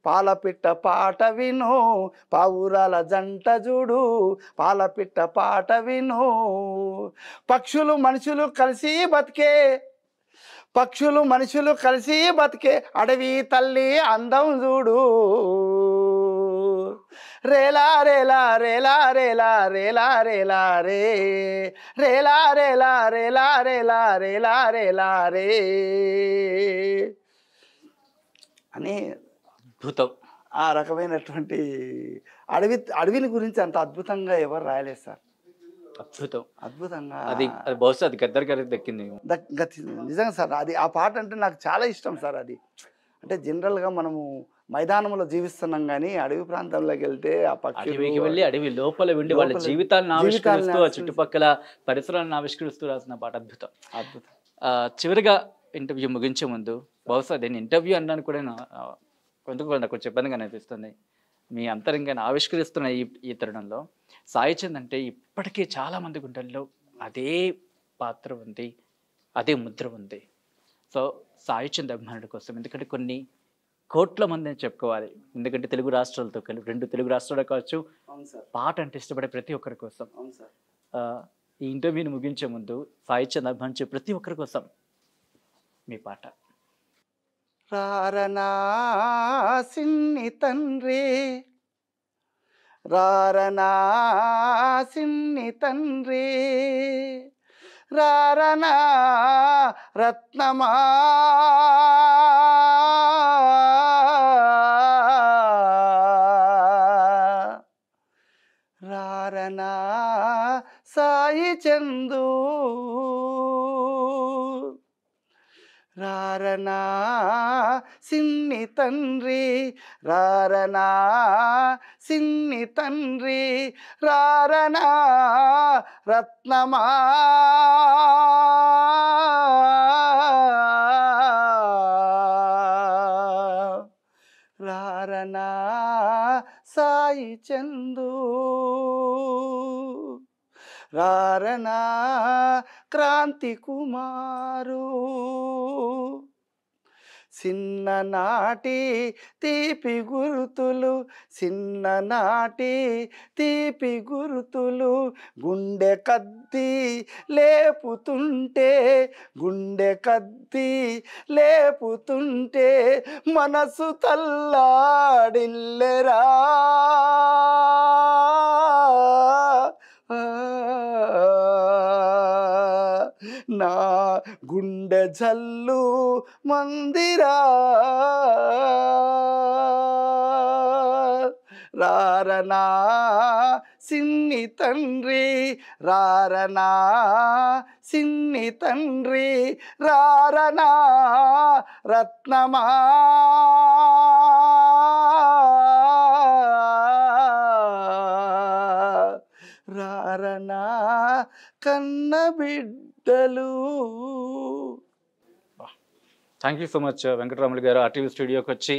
పాలపిట్ట పాట విను పావురాల జంట చూడు పాలపిట్ట పాట విను పక్షులు మనుషులు కలిసి బతికే పక్షులు మనుషులు కలిసి బతికే అడవి తల్లి అందం చూడు రేలా రేలా రేలా రేలా రేలా రేలా రే రేలా రేలా రేలా రేలా రేలా రేలా రే అని అద్భుతం. ఆ రకమైనటువంటి అడవిని గురించి అంత అద్భుతంగా ఎవరు రాయలేదు సార్. అద్భుతం. అద్భుతంగా అది బహుశా అది గద్దర్ గారికి దక్కింది. నిజంగా సార్ అది ఆ పాట అంటే నాకు చాలా ఇష్టం సార్. అది అంటే జనరల్గా మనము మైదానంలో జీవిస్తున్నాం కానీ అడవి ప్రాంతంలోకి వెళ్తే ఆ అడవికి వెళ్ళి అడవి లోపల ఉండి వాళ్ళ జీవితాలను ఆవిష్కరిస్తూ ఆ చుట్టుపక్కల పరిసరాలను ఆవిష్కరిస్తూ రాసిన పాట అద్భుతం. అద్భుతం. చివరిగా ఇంటర్వ్యూ ముగించే ముందు బహుశా దీన్ని ఇంటర్వ్యూ అనడానికి కూడా కొంచెం నాకు కొంచెం ఇబ్బందిగా అనిపిస్తుంది. మీ అంతరంగాన్ని ఆవిష్కరిస్తున్న ఈ తరుణంలో సాయి చంద్ అంటే ఇప్పటికీ చాలా మంది గుండెల్లో అదే పాత్ర ఉంది, అదే ముద్ర ఉంది. సో సాయి చంద్ అభిమానుల కోసం, ఎందుకంటే కొన్ని కోట్ల మంది అని చెప్పుకోవాలి, ఎందుకంటే తెలుగు రాష్ట్రాలతో కలిపి 2 తెలుగు రాష్ట్రాలు కావచ్చు, పాట అంటే ఇష్టపడే ప్రతి ఒక్కరి కోసం ఈ ఇంటర్వ్యూని ముగించే ముందు సాయి చంద్ అభిమానించే ప్రతి ఒక్కరి కోసం మీ పాట. రారనా సిన్ని తండ్రి రారనా సిన్ని తండ్రి రారనా రత్నమా రారనా సాయి చందు రారనా సిన్ని తండ్రి రారనా సిన్ని తండ్రి రారనా రత్నమా రారనా సాయి చందు రారనా క్రాంతి కుమారు చిన్ననాటి తీపి గుర్తులు చిన్ననాటి తీపి గుర్తులు గుండె కద్ది లేపుతుంటే గుండె కద్ది లేపుతుంటే మనసు తల్లాడిల్లెరా నా గుండె జల్లు మందిరా రారనా సిన్ని తండ్రి రారనా సిన్ని తండ్రి రారనా రత్నమా రారనా కన్న బిడ్డలు. Thank you so much Venkataramulu గారు RTV స్టూడియోకి వచ్చి